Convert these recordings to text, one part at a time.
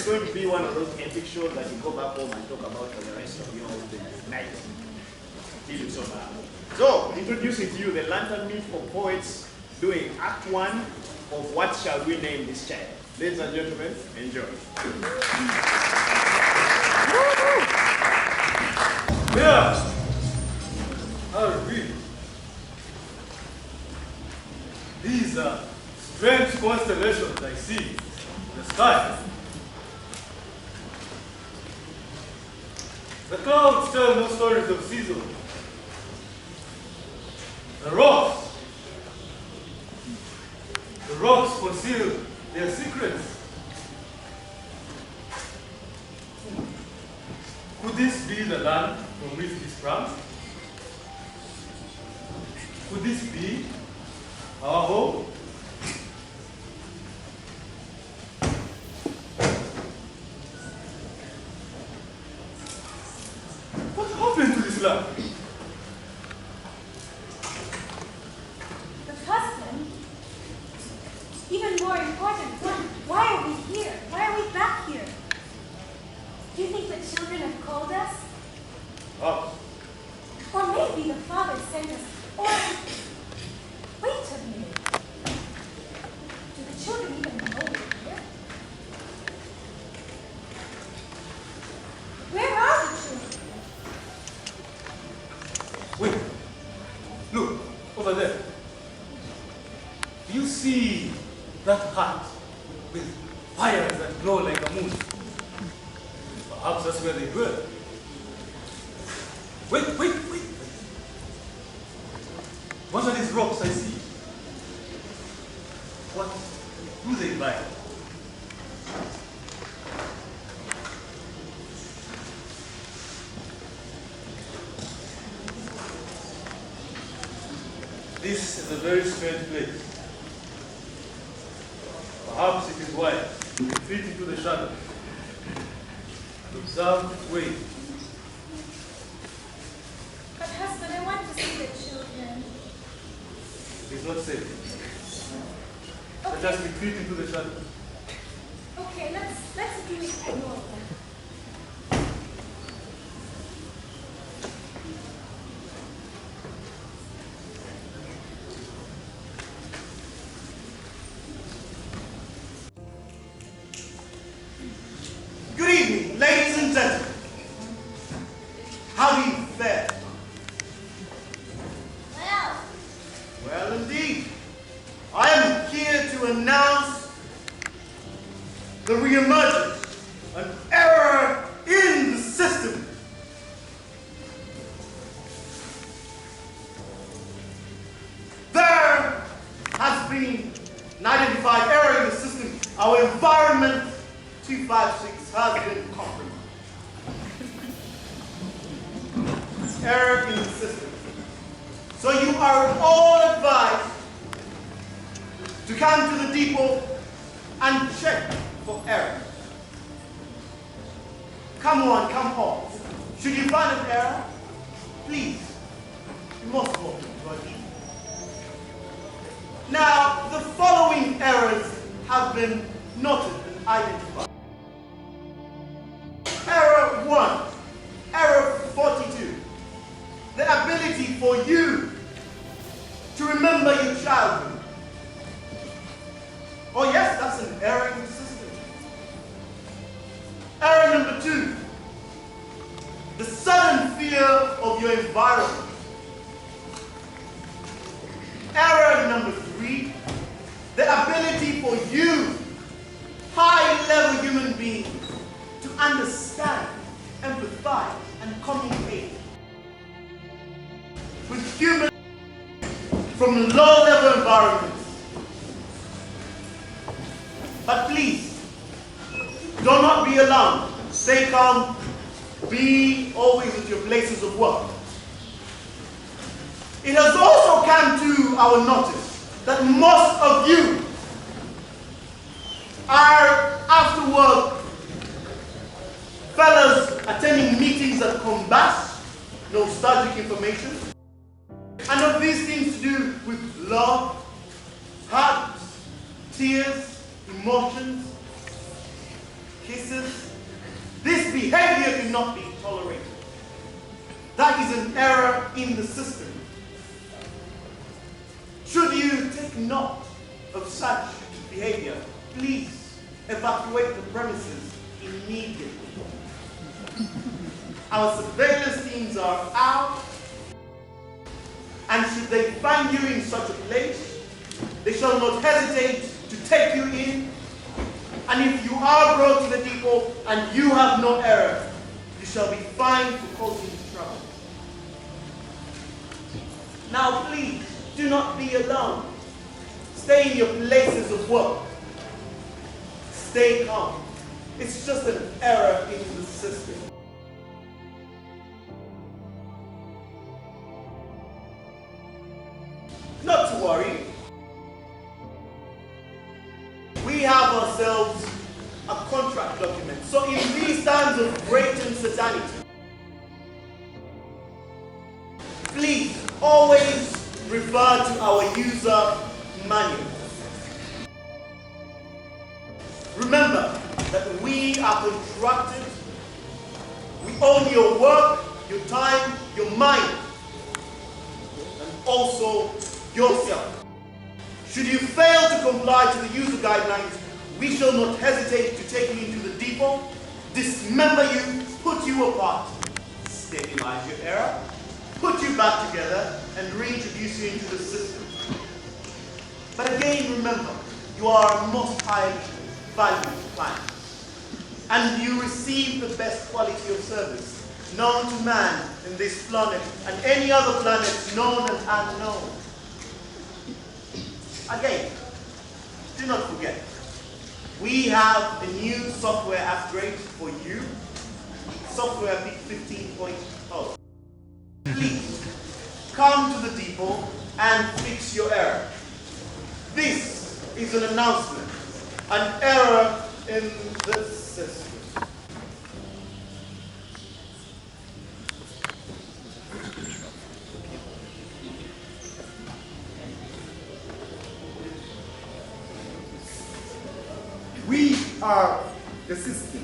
is going to be one of those epic shows that you go back home and talk about for the rest of your night. So, introducing to you the Lantern Myth for Poets doing Act 1 of What Shall We Name This Child? Ladies and gentlemen, enjoy. Yeah. How real. These are strange constellations I see in the sky. The clouds tell no stories of seasons. The rocks conceal their secrets. Could this be the land from which we sprang? Could this be our home? What happened to this land? The custom? Even more important, why are we here? Why are we back here? Do you think the children have called us? Oh. Or maybe the Father sent us. Or, wait a minute. Do the children even know we're here? Where are the children? Wait. Look, over there. Do you see that hut with fires that glow like a moon? Perhaps that's where they were. Wait. What are these rocks I see? What do they like? This is a very strange place. Perhaps it is why we retreat into the shadow and observe its way. But husband, I want to see the children. It is not safe. Okay. Let us retreat into the shadow. Okay, let's do it alone. Good evening, ladies and gentlemen. How do you fare? Well, indeed. I am here to announce the reemergence, an error in the system. There has been an identified error in the system. Our environment 256 has been compromised. Error in the system. So you are all advised to come to the depot and check for errors. Come on, come on. Should you find an error, please, you must go to judge. Now, the following errors have been noted and identified. Error 1, error 42. The ability for you to remember your childhood. Oh yes, that's an error in the system. Error number 2. The sudden fear of your environment. Error number 3. The ability for you, high-level human beings, to understand, empathize, and communicate with humans from low-level environments. But please, do not be alarmed. Stay calm. Be always at your places of work. It has also come to our notice that most of you are after work fellas attending meetings at Combas, nostalgic information, and of these things to do with love, hugs, tears, emotions, kisses. This behavior cannot be tolerated. That is an error in the system. Should you take note of such behavior, please evacuate the premises immediately. Our surveillance teams are out, and should they find you in such a place, they shall not hesitate to take you in. And if you are brought to the depot and you have no error, you shall be fined for causing trouble. Now please, do not be alarmed. Stay in your places of work. Stay calm. It's just an error in the system. Not to worry. We have ourselves a contract document. So in these times of great uncertainty, please always refer to our user manual. Remember that we are contracted. We own your work, your time, your mind, and also yourself. Should you fail to comply to the user guidelines, we shall not hesitate to take you into the depot, dismember you, put you apart, stabilize your error, put you back together, and reintroduce you into the system. But again, remember, you are a most highly valued client, and you receive the best quality of service known to man in this planet and any other planets known and unknown. Again, do not forget, we have a new software upgrade for you, Software 15.0. Please, come to the depot and fix your error. This is an announcement, an error in the system. We are the system,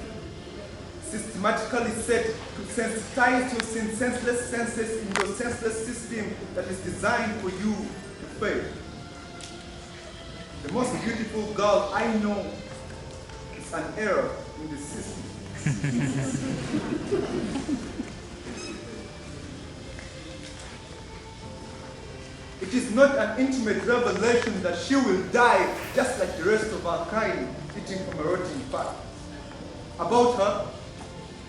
systematically set to sensitize your senseless senses in your senseless system that is designed for you to fail. The most beautiful girl I know is an error in the system. It is not an intimate revelation that she will die just like the rest of our kind, eating from a rotten fat. About her,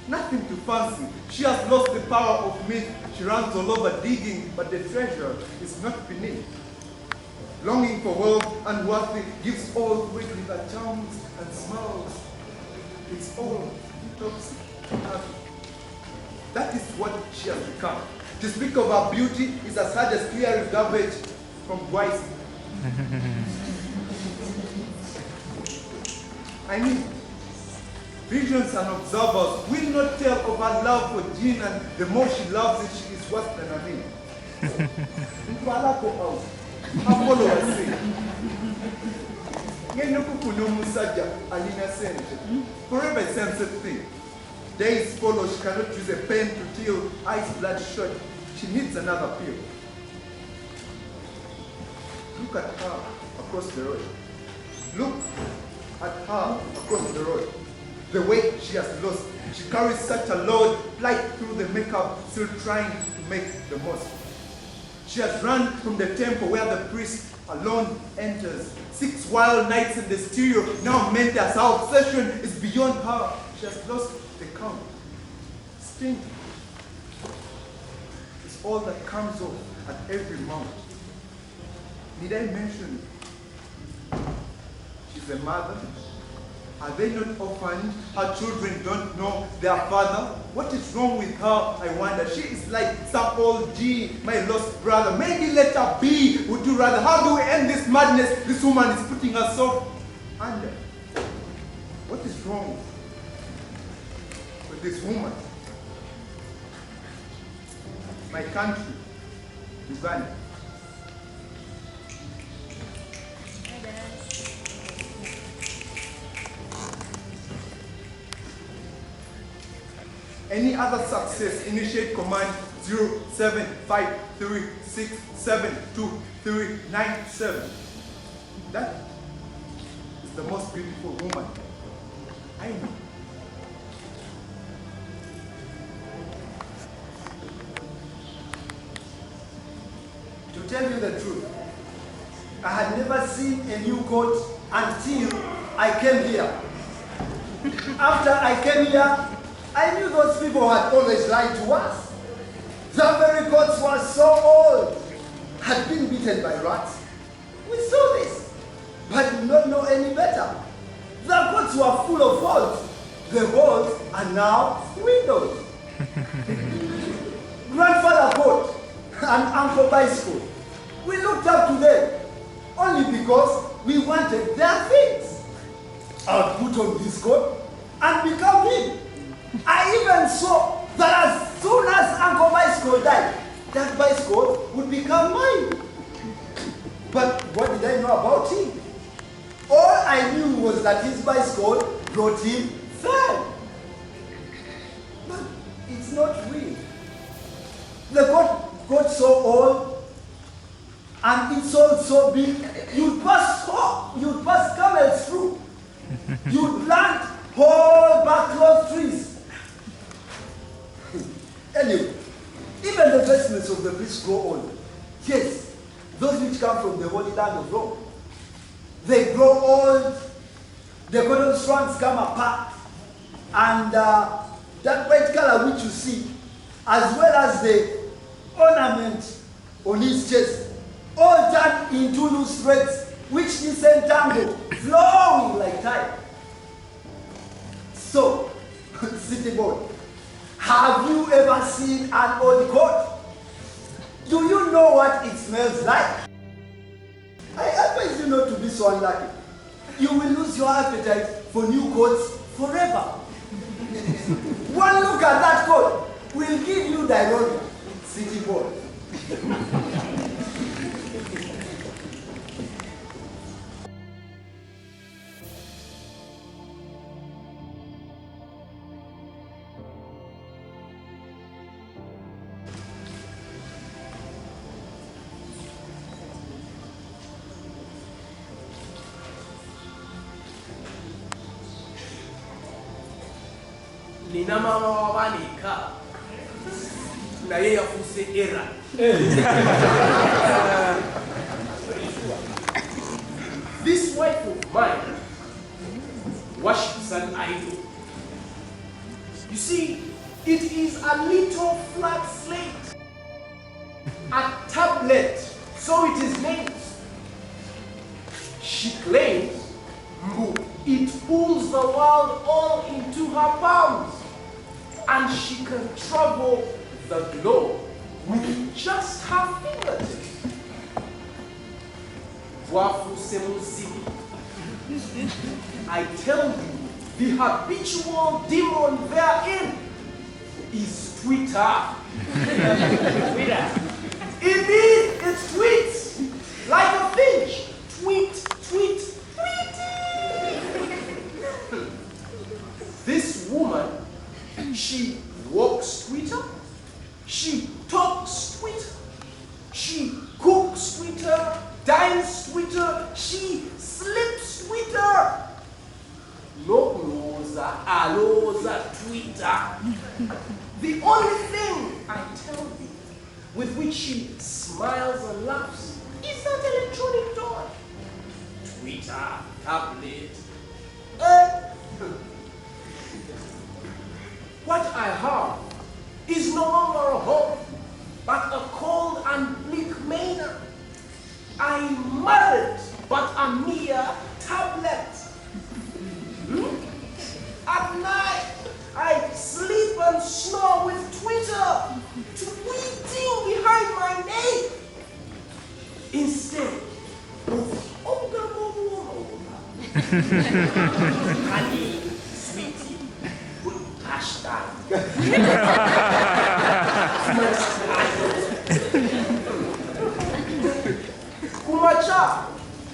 nothing to fancy. She has lost the power of myth. She runs all over digging, but the treasure is not beneath. Longing for wealth unworthy gives all weight with her charms and smiles. It's all toxic. That is what she has become. To speak of her beauty is as hard as clearing garbage from wise. I mean, visions and observers will not tell of her love for Jean, and the more she loves it, she is worse than Amin. Her followers say, forever a sensitive thing. Days follow, she cannot use a pen to till eyes bloodshot. She needs another pill. Look at her across the road. Look at her across the road. The weight she has lost. She carries such a load, flight through the makeup, still trying to make the most. She has run from the temple where the priest alone enters. 6 wild nights in the stereo now meant as her obsession is beyond her. She has lost the count. Sting is all that comes off at every mount. Need I mention she's a mother? Are they not orphaned? Her children don't know their father? What is wrong with her, I wonder? She is like some old G, my lost brother. Maybe let her be, would you rather? How do we end this madness this woman is putting herself under? What is wrong with this woman? My country, Uganda. Any other success, initiate command 0753672397. That is the most beautiful woman I know. To tell you the truth, I had never seen a new court until I came here. After I came here, I knew those people had always lied to us. The very courts were so old, had been beaten by rats. We saw this, but did not know any better. The courts were full of holes. The holes are now windows. Grandfather court and Uncle Bicycle. We looked up to them only because we wanted their things. I would put on this coat and become him. I even saw that as soon as Uncle Bicycle died, that bicycle would become mine. But what did I know about him? All I knew was that his bicycle brought him fame. But it's not real. The coat got so old and it's all so big, you'd pass camels through. You'd plant whole backcloth trees. Anyway, even the vestments of the priests grow old. Yes, those which come from the Holy Land of Rome. They grow old, the cotton strands come apart, and that white color which you see, as well as the ornament on his chest, all turn into loose threads which disentangle, flowing like tide. So, city boy, have you ever seen an old coat? Do you know what it smells like? I advise you not to be so unlucky. You will lose your appetite for new coats forever. One look at that coat will give you diarrhea, city boy. Nina mama wabanika na yeye afuse era. This wife of mine worships an idol. You see, it is a little flat slate, a tablet, so it is named. She claims it pulls the world all into her palms, and she can travel the globe with just her fingertips. Wafuse muziki. I tell you, the habitual demon therein is Twitter. Twitter. Indeed, it tweets like a finch. Tweet, tweet, tweeting. This woman, she walks Twitter, she talks Twitter, she cooks Twitter, dines Twitter, she sleeps Twitter. Loza, aloza, Twitter. The only thing I tell you with which she smiles and laughs is that electronic toy. Twitter, tablet. What I have is no longer a home, but a cold and bleak manor. I'm married, but a mere tablet. At night, I sleep and snore with Twitter, tweeting behind my name. Instead of honey, sweetie, good hashtag. Kumacha,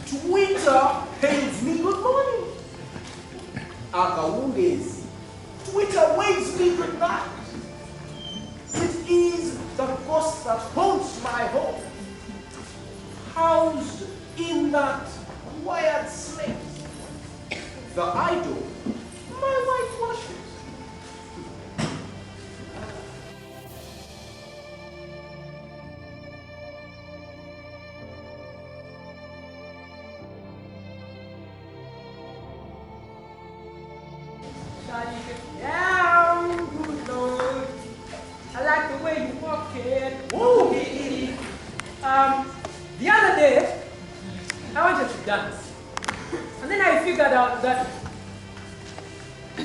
Twitter hails me good morning. Akawungezi, Twitter waves me good night. house that haunts my home, housed in that wired slate, the idol my wife worships. Charlie, get down, good Lord. I like the way you walk it. Woo! The other day, I wanted to dance. And then I figured out that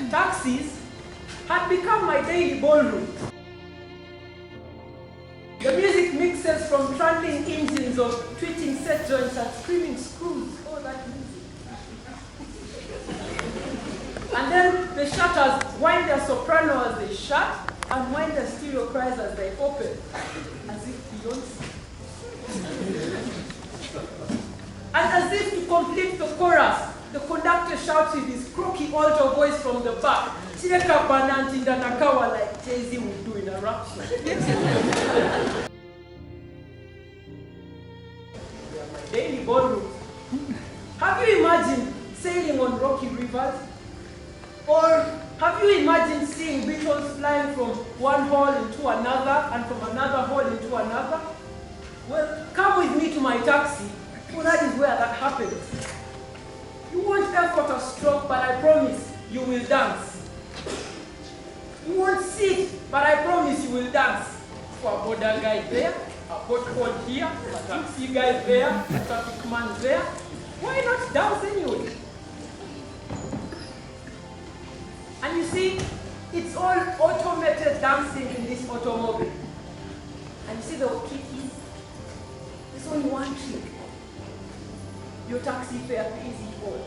taxis had become my daily ballroom. The music mixes from trundling engines of tweeting set joints and screaming screws. Oh, that music. And then the shutters wind their soprano as they shut and wind their stereo cries as they open, as if Beyonce. And as if to complete the chorus, the conductor shouts with his croaky alto voice from the back, Chireka Bananti Nakawa, like Jay-Z would do in a rap song. They are my daily ballroom. Have you imagined sailing on rocky rivers? Or have you imagined seeing beetles flying from one hole into another and from another hole into another? Well, come with me to my taxi. Well, that is where that happens. You won't effort a stroke, but I promise you will dance. You won't sit, but I promise you will dance. For a border guy there, a pothole here, a taxi guy there, a traffic man there. Why not dance anyway? And you see, it's all automated dancing in this automobile. And you see the trick is, there's only one trick. Your taxi fare pays it all.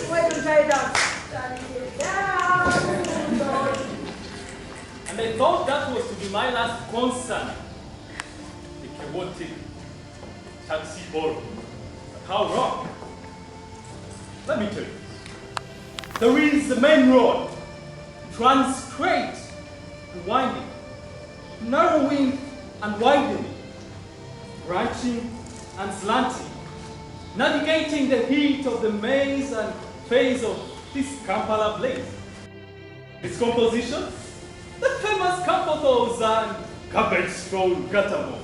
Why don't I dance? Get down, And I thought that was to be my last concert. The chaotic taxi ballroom. But how wrong? Let me tell you. There is the main road. It runs straight and winding, narrowing and widening, branching and slanting, navigating the heat of the maze and phase of this Kampala blaze. Its composition, the famous capotos and cabbage-strolled guttamos,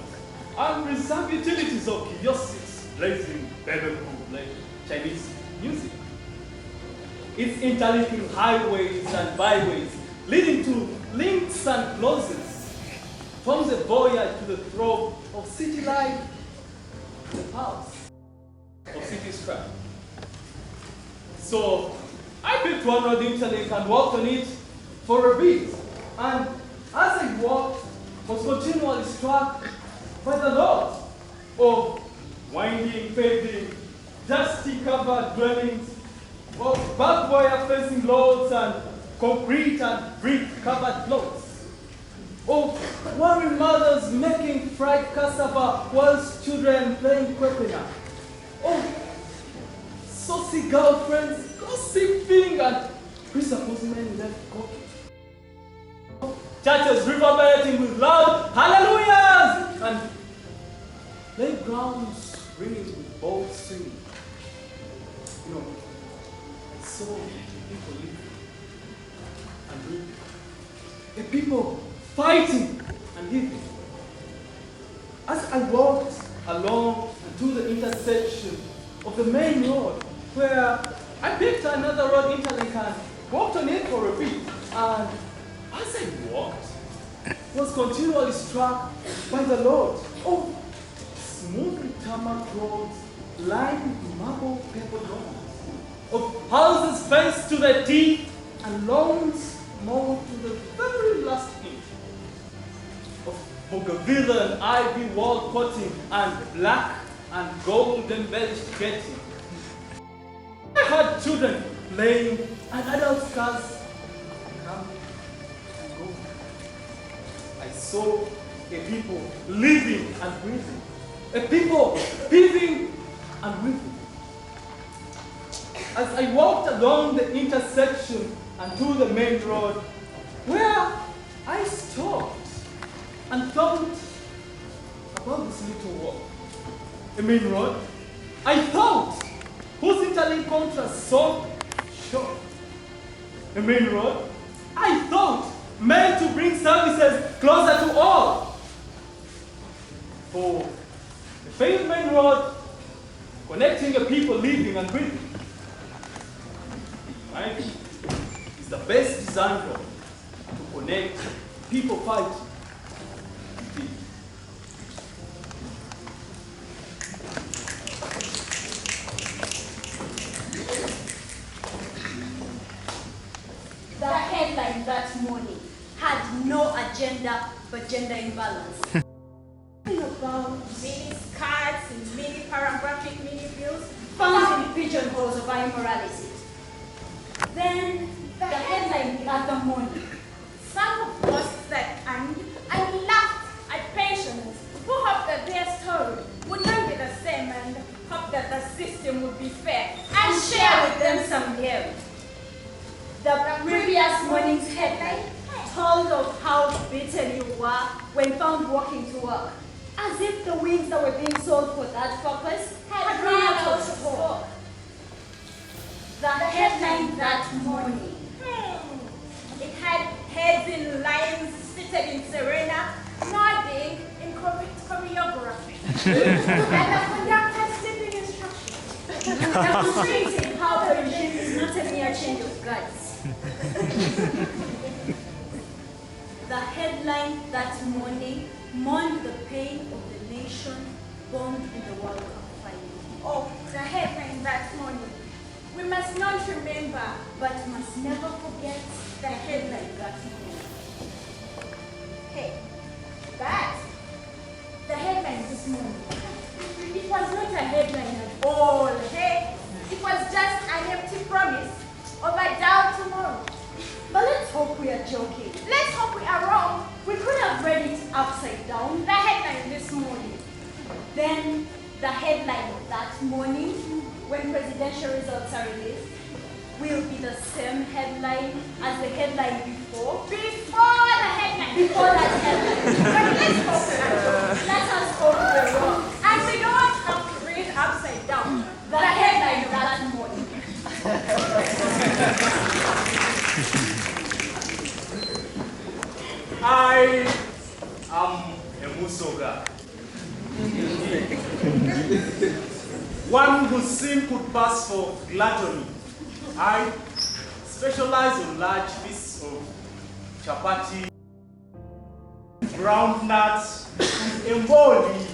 and reserve utilities of kiosks blazing baby-proof like Chinese music. Its interlinking highways and byways leading to links and closes forms a voyage to the throb of city life, the pulse of city strife. So I picked one road interlink and walked on it for a bit. And as I walked, was continually struck by the lot of winding, fading, dusty covered dwellings, of barbed wire fencing loads and concrete and brick covered plots, of worried mothers making fried cassava whilst children playing kwekena, of saucy girlfriends gossiping and presupposed men left cooking, churches reverberating with loud hallelujahs and playgrounds ringing with bold singing. You know, so people living and living. The people fighting and living. As I walked along to the intersection of the main road, where I picked another road interlink and walked on it for a bit, and as I walked, was continually struck by the Lord. Oh, smoothly tarmac roads lined with marble pebble lawns, of houses fenced to the teeth and lawns mowed to the very last inch, of bougainvillea and ivy wall cutting and black and gold embellished getting. I heard children playing and adult cars come and go. I saw a people living and breathing, a people living and breathing. As I walked along the intersection and to the main road, where I stopped and thought little work. A main road, I thought, whose interlink contrast so short. A main road, I thought, meant to bring services closer to all. For the famed main road, connecting the people living and breathing, right, is the best design road to connect people fighting. The headline that morning had no agenda but gender imbalance. About mini skirts and mini paragraphic mini bills found in pigeonholes of our immorality. Then the headline that the morning. Some of us said and laughed at pensioners who hoped that their story would not be the same and hoped that the system would be fair and share with them some guilt. The previous morning's headline told of how bitter you were when found walking to work, as if the wigs that were being sold for that purpose had run out of stock. The headline that morning. It had heads in lines seated in Serena, nodding in choreography. And the conductor slipping instructions. Demonstrating how the regime is not a mere change of guards. The headline that morning mourned the pain of the nation bombed in the World Cup final. Oh, the headline that morning. We must not remember, But must never forget the headline that morning. Hey, that, the headline this morning. It was not a headline at all, hey? It was just an empty promise of a doubt tomorrow. But let's hope we are joking. Let's hope we are wrong. We could have read it upside down. The headline this morning. Then the headline that morning, when presidential results are released, will be the same headline as the headline before. Before the headline. Before that headline. But let's hope we are wrong. Let us hope we're wrong. And we don't have to read upside down. The headline that morning. I am a Musoga. One whose sin could pass for gluttony. I specialize on large pieces of chapati, groundnuts, emboli.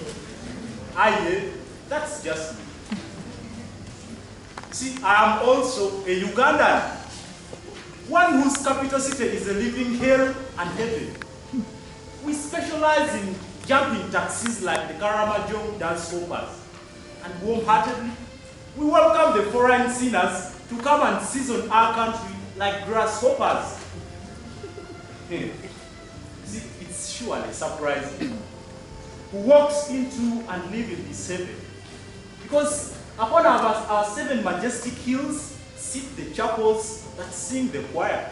That's just me. See, I am also a Ugandan. One whose capital city is a living hell and heaven. We specialize in jumping taxis like the Karamajong dance hoppers. And warm-heartedly, we welcome the foreign sinners to come and season our country like grasshoppers. See, it's surely surprising who walks into and live in this heaven. Because upon our 7 majestic hills sit the chapels that sing the choir,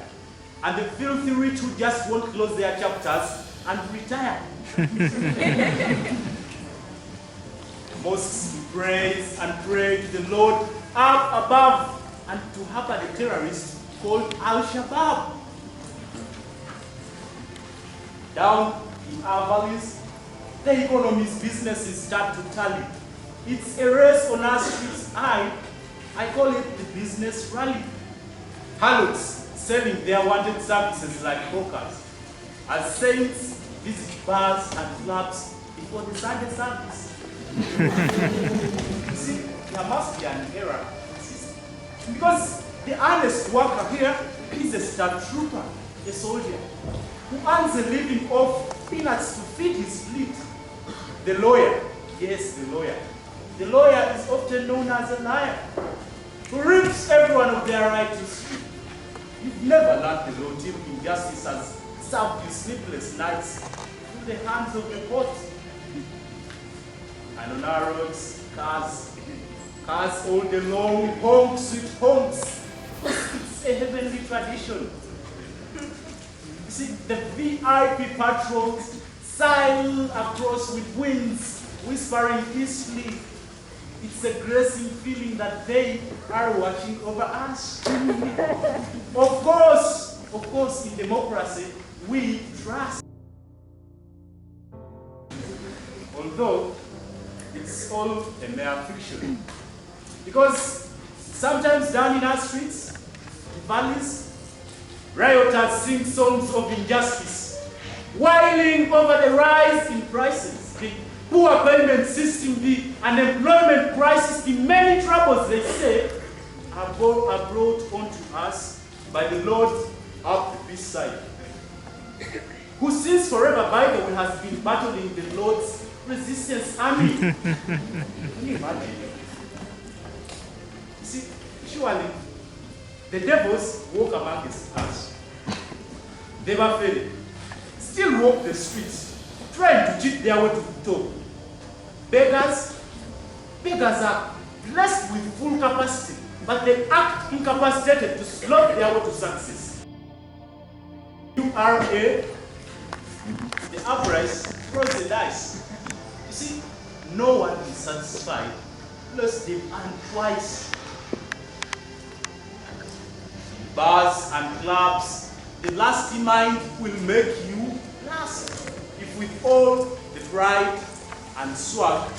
and the filthy rich who just won't close their chapters and retire. Mosques to praise and pray to the Lord up above and to harbor the terrorists called Al-Shabaab. Down in our valleys, the economy's businesses start to tally. It's a race on our streets. I call it the business rally. Harlots selling their wanted services like hawkers, as saints visit bars and clubs before the Sunday service. You see, there must be an error in the system. Because the honest worker here is a star trooper, a soldier, who earns a living off peanuts to feed his fleet. The lawyer, yes, the lawyer. The lawyer is often known as a liar, who rips everyone of their right to speak. You've never learned the law till injustice has served you sleepless nights through the hands of the court. And on our roads, cars all day long with honks, sweet honks. It's a heavenly tradition. You see, the VIP patrols sail across with winds whispering peacefully. It's a gracing feeling that they are watching over us. Of course, in democracy, we trust. Although it's all a mere fiction. Because sometimes down in our streets, valleys, rioters sing songs of injustice, wailing over the rise in prices, the poor payment system, the unemployment crisis, the many troubles they say are brought onto us by the Lord up this side, who since forever, by the way, has been battling the Lord's resistance army. Can you imagine? You see, surely the devils walk amongst us. They were failing. Still walk the streets, trying to cheat their way to the top. Beggars are blessed with full capacity, but they act incapacitated to slot their way to success. You are the upright throws the dice. You see, no one is satisfied unless they've earned twice. In bars and clubs, the lusty mind will make you last. If with all the pride and swag,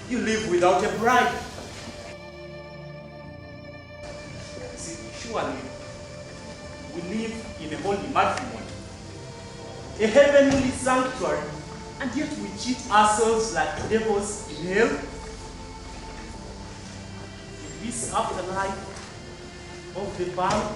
you live without a bride. See, surely we live in a holy matrimony, a heavenly sanctuary, and yet we cheat ourselves like devils in hell. In this afterlife of the Bible,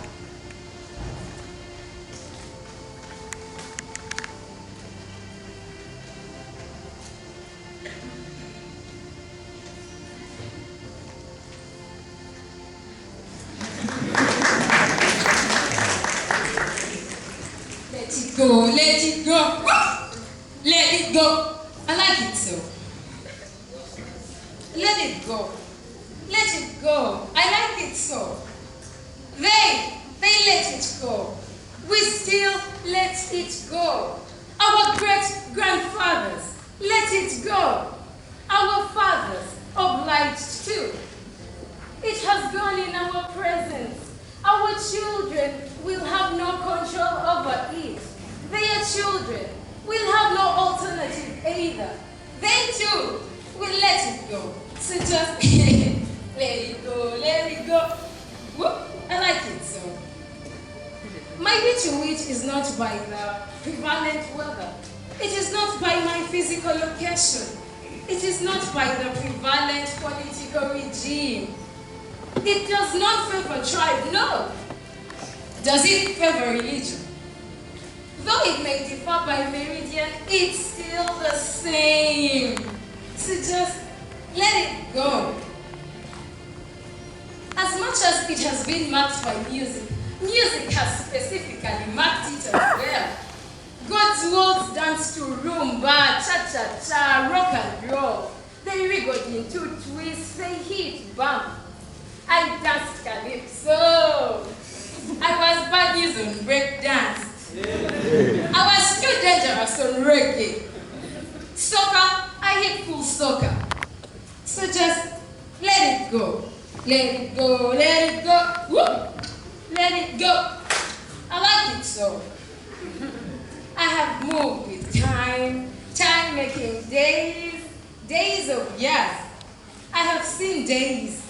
go, let it go. Let it go. I like it so. Let it go. Let it go. I like it so. They let it go. We still let it go. Our great-grandfathers let it go. Our fathers obliged too. It has gone in our presence. Our children will have no control over it. Their children will have no alternative either. They too will let it go. So just let it go, let it go. Whoop, I like it so. My way to it is not by the prevalent weather. It is not by my physical location. It is not by the prevalent political regime. It does not favor tribe, no. Does it favor religion? Though it may differ by meridian, it's still the same. So just let it go. As much as it has been marked by music, music has specifically marked it as well. God's words dance to rumba, cha-cha-cha, rock and roll. They wriggled into twists, they hit bump. I danced calypso. I was bad news on break dance. I was too dangerous on reggae. Soccer, I hit full soccer. So just let it go. Let it go, let it go. Whoop. Let it go. I like it so. I have moved with time, time making days, days of years. I have seen days.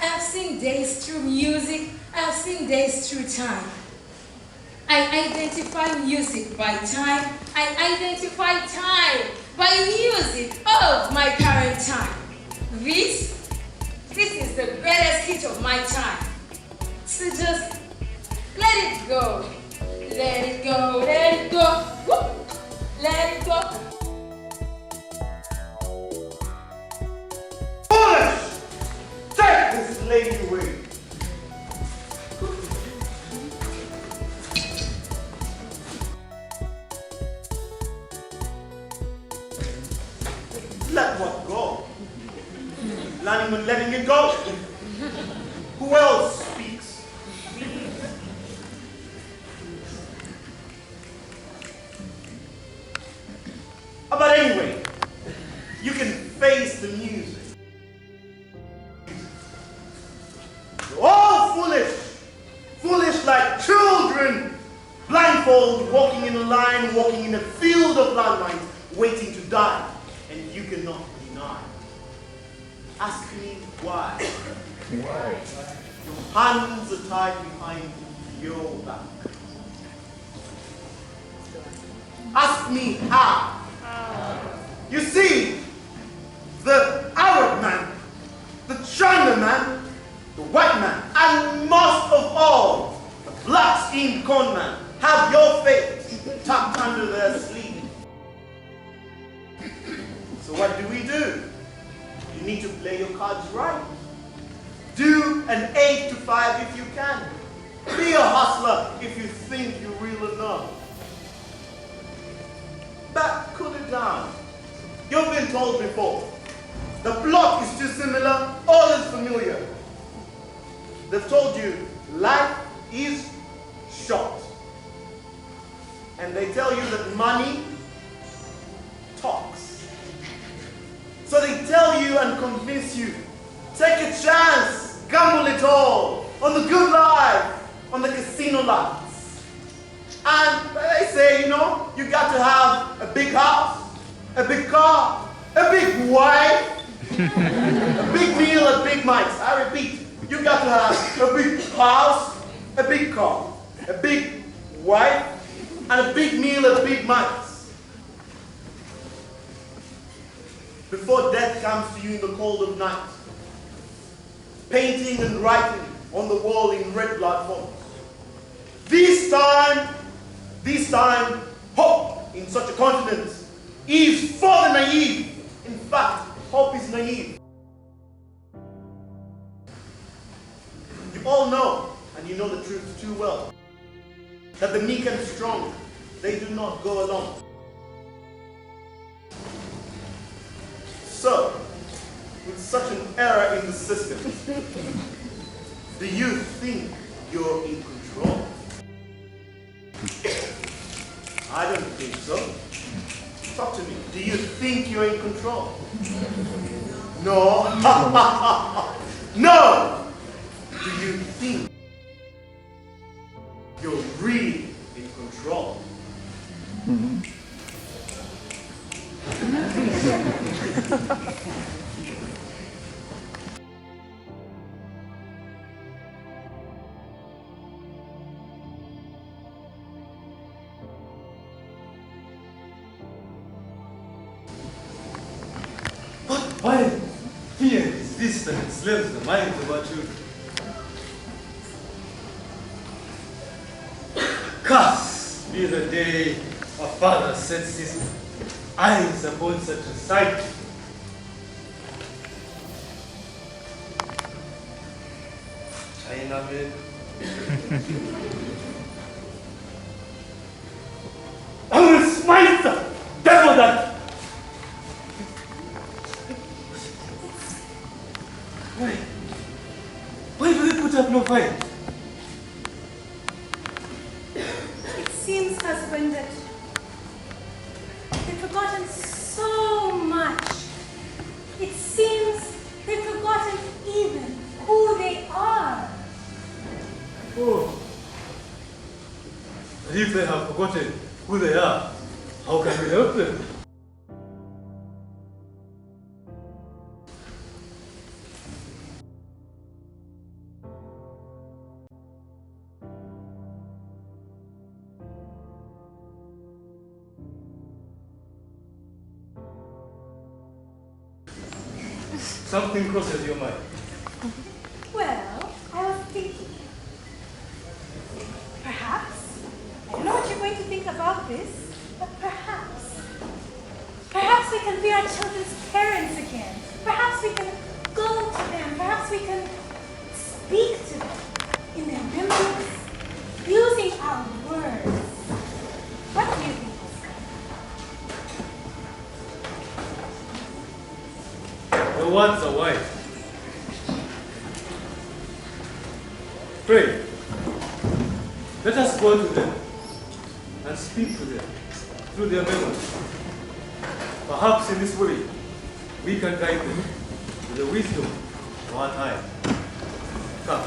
I have seen days through music. I have seen days through time. I identify music by time. I identify time by music of my current time. This is the greatest hit of my time. So just let it go. Let it go, let it go. Whoop. Let it go. Foolish! Take this lady away. Let what go? Planning on letting it go? Who else speaks? But anyway, you can face landmines waiting to die, and you cannot deny. Ask me why. Why? Your hands are tied behind your back. Ask me how. You see, the Arab man, the China man, the white man, and most of all, the black-skinned con man have your fate tucked under their sleeve. So what do? You need to play your cards right. Do an 8 to 5 if you can. Be a hustler if you think you really know. But cool it down. You've been told before. The plot is too similar, all is familiar. They've told you life is short. And they tell you that money talks. So they tell you and convince you, take a chance, gamble it all, on the good life, on the casino lots. And they say, you know, you got to have a big house, a big car, a big wife, a big meal at Big Mike's. I repeat, you got to have a big house, a big car, a big wife, and a big meal at Big Mike's. Before death comes to you in the cold of night, painting and writing on the wall in red blood fonts. This time, hope in such a continent is for the naive. In fact, hope is naive. You all know, and you know the truth too well, that the meek and strong, they do not go along. So, with such an error in the system, do you think you're in control? I don't think so. Talk to me. Do you think you're in control? No. No! Do you think you're really in control? Why fear is this that enslaves the minds of our children? Cursed be the day a father sets his eyes upon such a sight. Chinaman. I will smite the devil that. Why do they put up no fight? It seems, husband, that they've forgotten so much. It seems they've forgotten even who they are. Oh. And if they have forgotten who they are, how can we help them? Something crosses your mind. Well, I was thinking, perhaps, I don't know what you're going to think about this, but perhaps we can be our children's parents again. Perhaps we can go to them. Perhaps we can speak to them in their memories, using our words. What do you think? The words are wise. Pray. Let us go to them and speak to them through their memories. Perhaps in this way, we can guide them with the wisdom of our time. Come.